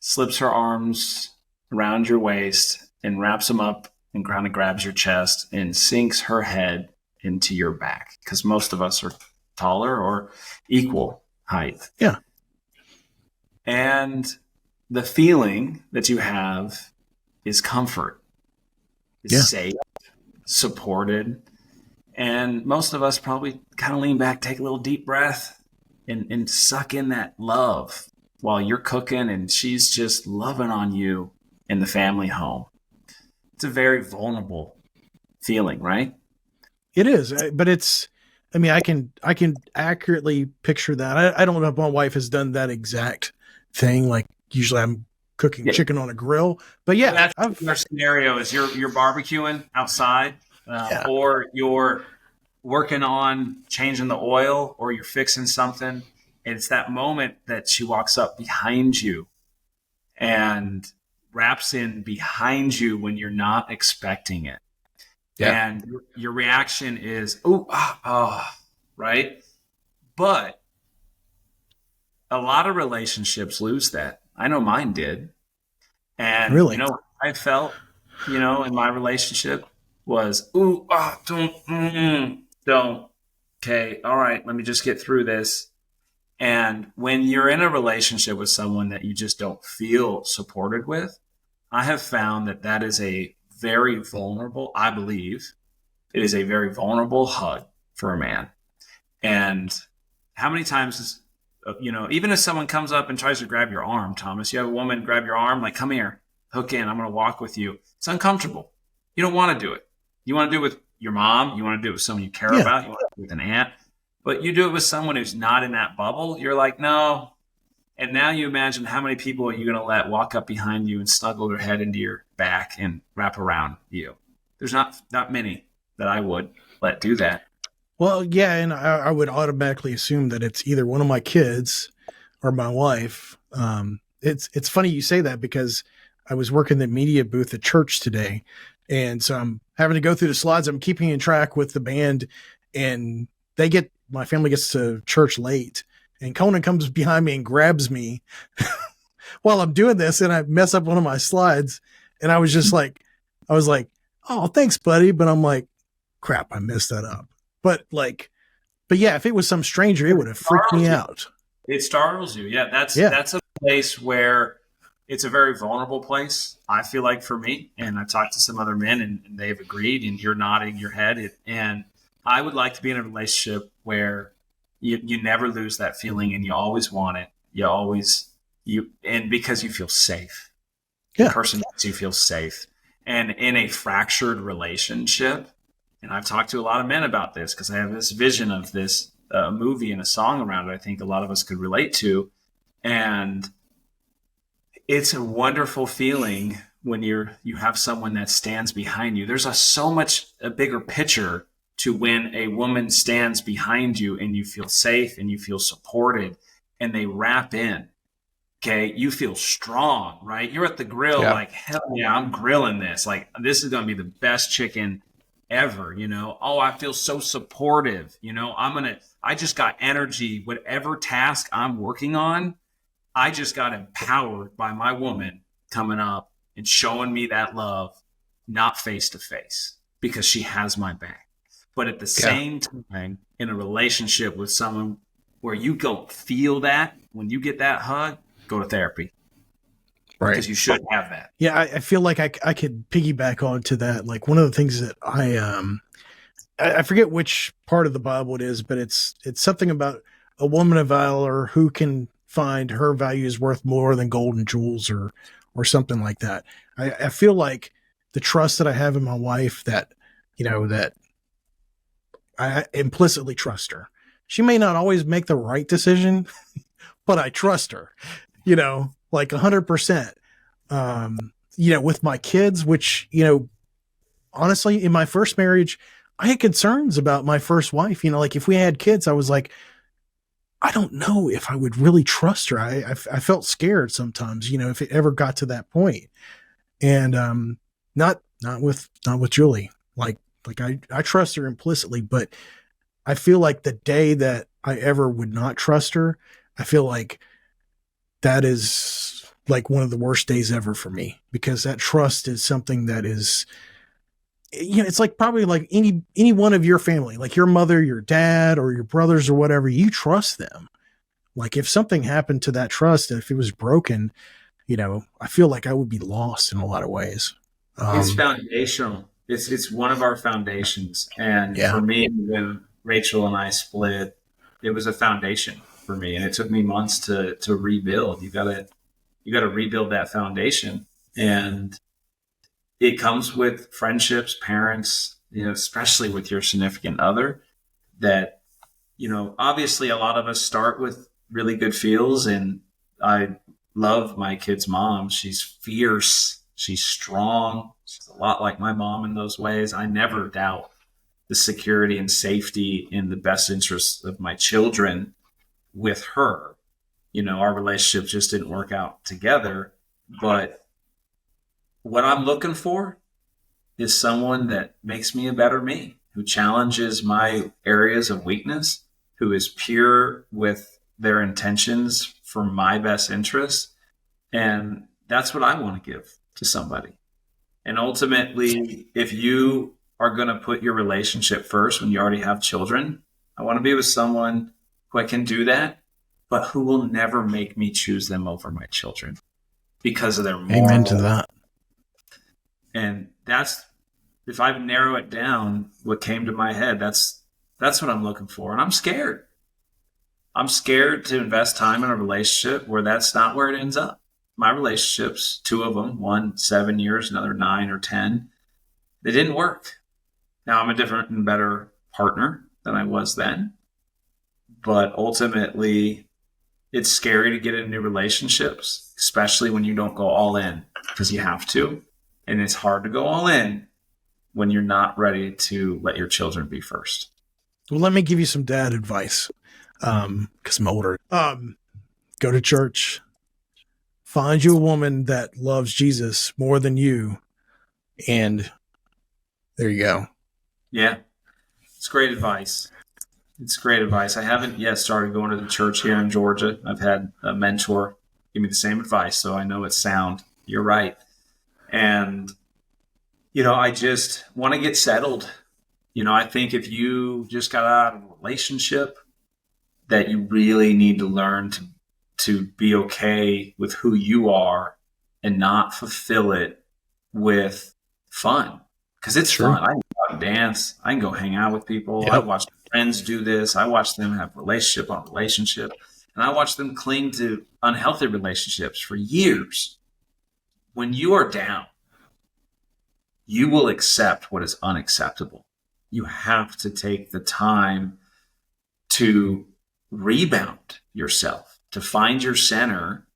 slips her arms around your waist and wraps them up and kind of grabs your chest and sinks her head into your back, because most of us are taller or equal height. Yeah. And the feeling that you have is comfort, is safe, supported. And most of us probably kind of lean back, take a little deep breath, and suck in that love while you're cooking and she's just loving on you in the family home. It's a very vulnerable feeling, right? It is, but I can accurately picture that. I don't know if my wife has done that exact thing. Like usually I'm cooking chicken on a grill, but our scenario is you're barbecuing outside, or you're working on changing the oil, or you're fixing something. It's that moment that she walks up behind you and wraps in behind you when you're not expecting it. Yeah. And your reaction is, right? But a lot of relationships lose that. I know mine did. And really? I felt, in my relationship was, don't. Okay. All right. Let me just get through this. And when you're in a relationship with someone that you just don't feel supported with, I have found that is a very vulnerable, I believe it is a very vulnerable hug for a man. And how many times, even if someone comes up and tries to grab your arm, Thomas, you have a woman grab your arm, like, come here, hook in, I'm going to walk with you. It's uncomfortable. You don't want to do it. You want to do it with your mom. You want to do it with someone you care about. You want to do it with an aunt. But you do it with someone who's not in that bubble. You're like, no. And now you imagine how many people are you going to let walk up behind you and snuggle their head into your back and wrap around you? There's not many that I would let do that. Well, yeah, and I would automatically assume that it's either one of my kids or my wife. It's funny you say that, because I was working the media booth at church today, and so I'm having to go through the slides. I'm keeping in track with the band, and my family gets to church late, and Conan comes behind me and grabs me while I'm doing this, and I mess up one of my slides, and I was like, oh, thanks, buddy. But I'm like, crap, I messed that up. But yeah, if it was some stranger, it would have freaked me out. It startles you. Yeah. That's a place where it's a very vulnerable place, I feel like, for me. And I've talked to some other men and they've agreed, and you're nodding your head. And I would like to be in a relationship where you never lose that feeling, and you always want it. And because you feel safe. The person makes you feel safe. And in a fractured relationship, and I've talked to a lot of men about this because I have this vision of this movie and a song around it I think a lot of us could relate to. And it's a wonderful feeling when you have someone that stands behind you. There's a bigger picture to when a woman stands behind you and you feel safe and you feel supported, and they wrap in Okay, you feel strong, right? You're at the grill, Yeah. like, hell yeah, I'm grilling this. Like, this is going to be the best chicken ever, you know? Oh, I feel so supportive, you know? I just got energy. Whatever task I'm working on, I just got empowered by my woman coming up and showing me that love, not face to face, because she has my back. But at the same time, in a relationship with someone where you go feel that, when you get that hug, go to therapy. Right. Because you should have that. Yeah, I feel like I could piggyback onto that. Like one of the things that I forget which part of the Bible it is, but it's something about a woman of valor who can find her value is worth more than gold and jewels or something like that. I feel like the trust that I have in my wife, that, you know, that I implicitly trust her. She may not always make the right decision, but I trust her, you know, like 100%. You know, with my kids, which, you know, honestly, in my first marriage, I had concerns about my first wife. You know, like if we had kids, I was like, I don't know if I would really trust her. I felt scared sometimes, you know, if it ever got to that point. And not with Julie. Like I trust her implicitly, but I feel like the day that I ever would not trust her, I feel like that is like one of the worst days ever for me, because that trust is something that is, you know, it's like probably like any one of your family, like your mother, your dad, or your brothers or whatever, you trust them. Like if something happened to that trust, if it was broken, you know, I feel like I would be lost in a lot of ways. It's foundational. It's one of our foundations. And for me, when Rachel and I split, it was a foundation for me. And it took me months to rebuild. You gotta rebuild that foundation. And it comes with friendships, parents, you know, especially with your significant other, that, you know, obviously a lot of us start with really good feels. And I love my kid's mom. She's fierce. She's strong. She's a lot like my mom in those ways. I never doubt the security and safety in the best interests of my children with her. You know, our relationship just didn't work out together. But what I'm looking for is someone that makes me a better me, who challenges my areas of weakness, who is pure with their intentions for my best interest. And that's what I want to give to somebody. And ultimately, if you are going to put your relationship first when you already have children, I want to be with someone who I can do that, but who will never make me choose them over my children because of their moral. Amen to that. And that's, if I narrow it down, what came to my head, that's what I'm looking for. And I'm scared. I'm scared to invest time in a relationship where that's not where it ends up. My relationships, 2 of them, one 7 years, another 9 or 10, they didn't work. Now I'm a different and better partner than I was then. But ultimately, it's scary to get into new relationships, especially when you don't go all in, because you have to. And it's hard to go all in when you're not ready to let your children be first. Well, let me give you some dad advice. Because I'm older. Go to church. Find you a woman that loves Jesus more than you. And there you go. Yeah. It's great advice. It's great advice. I haven't yet started going to the church here in Georgia. I've had a mentor give me the same advice, so I know it's sound. You're right. And, you know, I just want to get settled. You know, I think if you just got out of a relationship, that you really need to learn to be okay with who you are and not fulfill it with fun. Because it's fun. I can go out and dance. I can go hang out with people. Yep. I watch friends do this. I watch them have relationship on relationship. And I watch them cling to unhealthy relationships for years. When you are down, you will accept what is unacceptable. You have to take the time to rebound yourself, to find your center,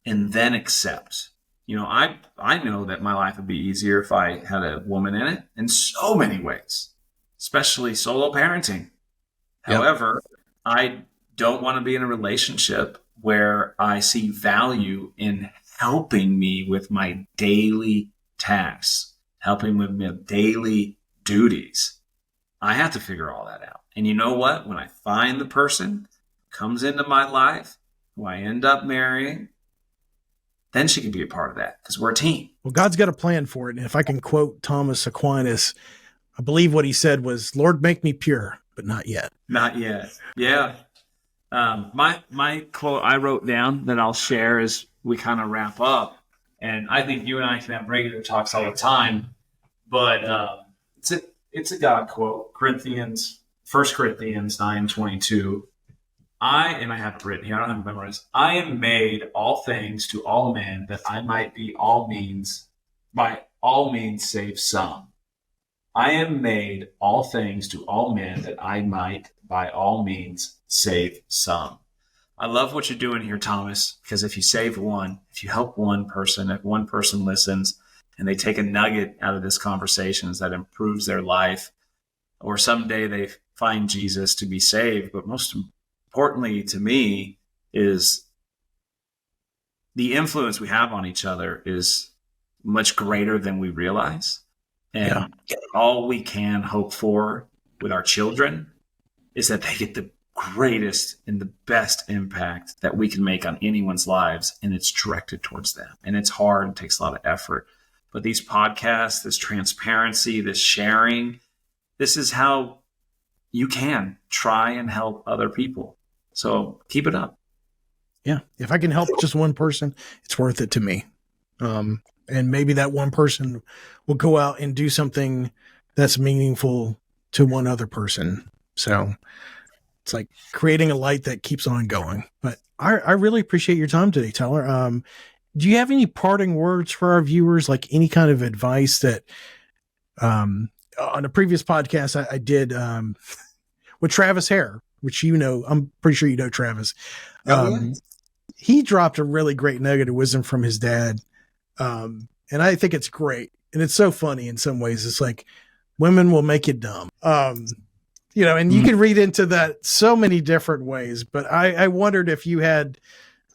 and then accept. You know, I know that my life would be easier if I had a woman in it in so many ways, especially solo parenting. Yep. However, I don't want to be in a relationship where I see value in helping me with my daily tasks, helping with my daily duties. I have to figure all that out. And you know what? When I find the person who comes into my life, who I end up marrying, then she can be a part of that because we're a team. Well, God's got a plan for it. And if I can quote Thomas Aquinas, I believe what he said was, "Lord, make me pure, but not yet." Not yet. Yeah. My quote I wrote down that I'll share as we kind of wrap up, and I think you and I can have regular talks all the time, but it's a God quote, 1 Corinthians 9:22. I have it written here, I don't have it memorized. I am made all things to all men that I might be by all means save some. I am made all things to all men that I might by all means save some. I love what you're doing here, Thomas, because if you save one, if you help one person, if one person listens and they take a nugget out of this conversation that improves their life, or someday they find Jesus to be saved, but most importantly to me is the influence we have on each other is much greater than we realize. And all we can hope for with our children is that they get the greatest and the best impact that we can make on anyone's lives. And it's directed towards them. And it's hard and takes a lot of effort. But these podcasts, this transparency, this sharing, this is how you can try and help other people. So keep it up. Yeah. If I can help just one person, it's worth it to me. And maybe that one person will go out and do something that's meaningful to one other person. So it's like creating a light that keeps on going. But I really appreciate your time today, Tyler. Do you have any parting words for our viewers, like any kind of advice that on a previous podcast I did with Travis Hare, which I'm pretty sure you know Travis. He dropped a really great nugget of wisdom from his dad. And I think it's great. And it's so funny in some ways. It's like women will make you dumb. And you can read into that so many different ways, but I wondered if you had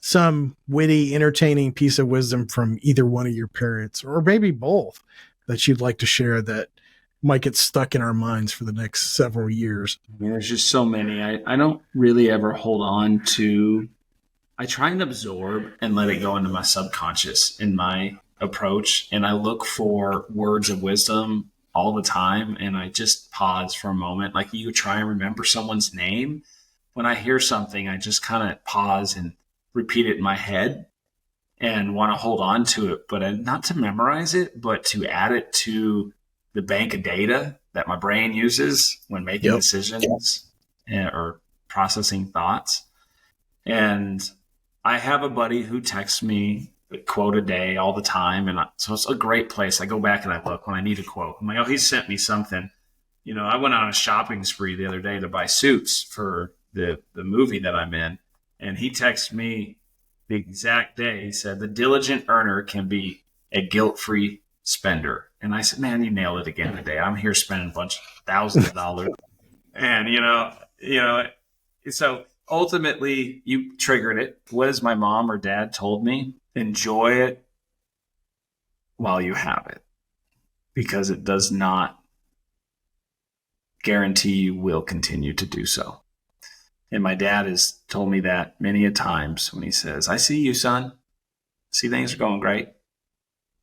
some witty, entertaining piece of wisdom from either one of your parents, or maybe both, that you'd like to share that might get stuck in our minds for the next several years. I mean, there's just so many. I don't really ever hold on to, I try and absorb and let it go into my subconscious in my approach. And I look for words of wisdom all the time. And I just pause for a moment. Like you try and remember someone's name. When I hear something, I just kind of pause and repeat it in my head and want to hold on to it, but not to memorize it, but to add it to the bank of data that my brain uses when making decisions or processing thoughts. And I have a buddy who texts me a quote a day all the time. And so it's a great place. I go back and I look when I need a quote. I'm like, oh, he sent me something. I went on a shopping spree the other day to buy suits for the movie that I'm in. And he texted me the exact day. He said, the diligent earner can be a guilt-free spender. And I said, man, you nailed it again today. I'm here spending a bunch of thousands of dollars. And, so ultimately you triggered it. What has my mom or dad told me? Enjoy it while you have it, because it does not guarantee you will continue to do so. And my dad has told me that many a times when he says, I see you, son. See, things are going great.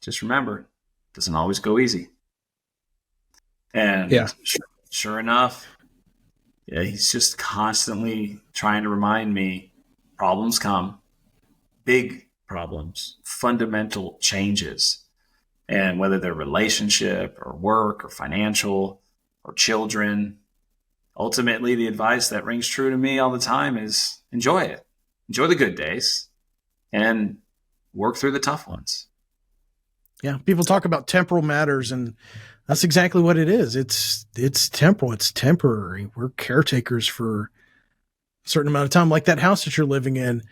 Just remember, it doesn't always go easy. And sure enough, he's just constantly trying to remind me problems come, big problems, fundamental changes. And whether they're relationship or work or financial or children, ultimately the advice that rings true to me all the time is enjoy it. Enjoy the good days and work through the tough ones. Yeah. People talk about temporal matters, and that's exactly what it is. It's temporal. It's temporary. We're caretakers for a certain amount of time. Like that house that you're living in,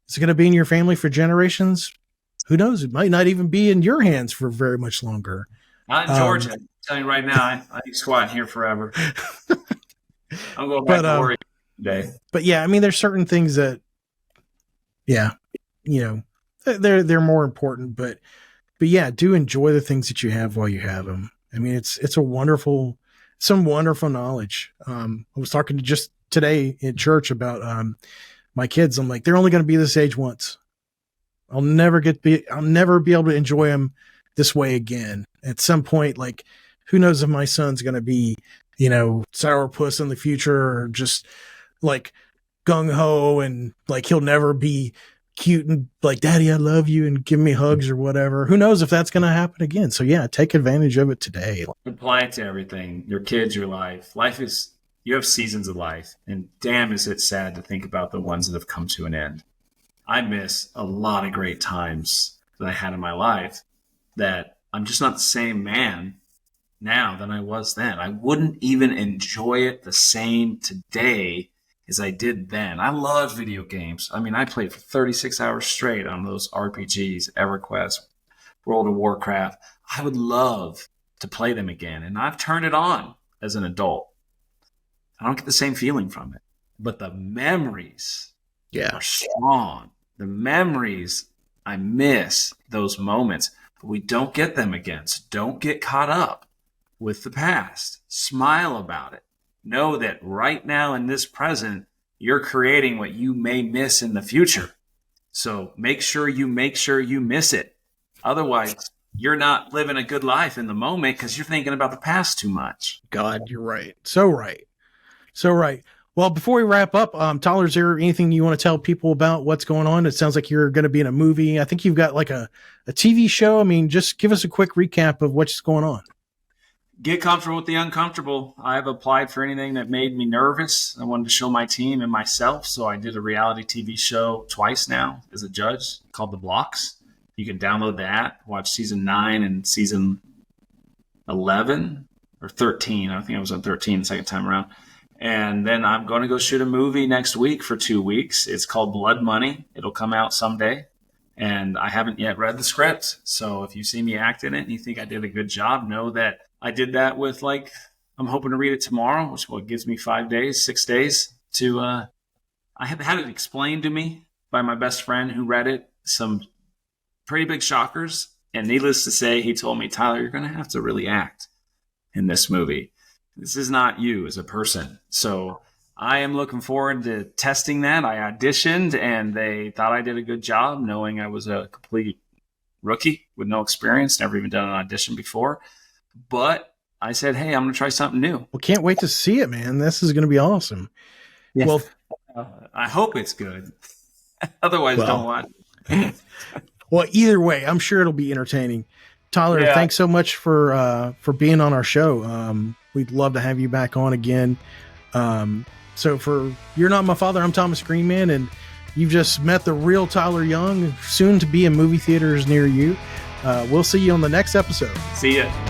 is it going to be in your family for generations? Who knows? It might not even be in your hands for very much longer. Not in Georgia. I'm telling you right now, I ain't squatting here forever. I'm going back to Oregon today. But yeah, I mean, there's certain things that yeah, you know, they're more important, but yeah, do enjoy the things that you have while you have them. I mean, it's some wonderful knowledge. I was talking to just today in church about my kids. I'm like, they're only going to be this age once. I'll never be able to enjoy them this way again. At some point, like, who knows if my son's going to be, sourpuss in the future, or just like gung ho, and like he'll never be cute and like, Daddy, I love you, and give me hugs or whatever. Who knows if that's going to happen again? So yeah, take advantage of it today. Apply it to everything. Your kids, your life. You have seasons of life, and damn, is it sad to think about the ones that have come to an end. I miss a lot of great times that I had in my life that I'm just not the same man now than I was then. I wouldn't even enjoy it the same today as I did then. I love video games. I mean, I played for 36 hours straight on those RPGs, EverQuest, World of Warcraft. I would love to play them again, and I've turned it on as an adult. I don't get the same feeling from it, but the memories are strong. The memories, I miss those moments, but we don't get them again. So don't get caught up with the past. Smile about it. Know that right now in this present, you're creating what you may miss in the future. So make sure you miss it. Otherwise, you're not living a good life in the moment because you're thinking about the past too much. God, you're right. So right. So right. Well, before we wrap up, Tyler, is there anything you want to tell people about what's going on? It sounds like you're going to be in a movie. I think you've got like a TV show. I mean, just give us a quick recap of what's going on. Get comfortable with the uncomfortable. I've applied for anything that made me nervous. I wanted to show my team and myself. So I did a reality TV show twice now as a judge called The Blocks. You can download that, watch season 9 and season 11 or 13. I think I was on 13 the second time around. And then I'm going to go shoot a movie next week for 2 weeks. It's called Blood Money. It'll come out someday. And I haven't yet read the script. So if you see me act in it and you think I did a good job, know that I did that with I'm hoping to read it tomorrow, which gives me 6 days to, I have had it explained to me by my best friend who read it. Some pretty big shockers. And needless to say, he told me, Tyler, you're going to have to really act in this movie. This is not you as a person. So I am looking forward to testing that. I auditioned and they thought I did a good job, knowing I was a complete rookie with no experience, never even done an audition before. But I said, hey, I'm going to try something new. Well, can't wait to see it, man. This is going to be awesome. Yeah. Well, I hope it's good. Otherwise, don't watch. Well, either way, I'm sure it'll be entertaining. Tyler, thanks so much for being on our show. We'd love to have you back on again. So for You're Not My Father, I'm Thomas Greenman, and you've just met the real Tyler Young, soon to be in movie theaters near you. We'll see you on the next episode. See ya.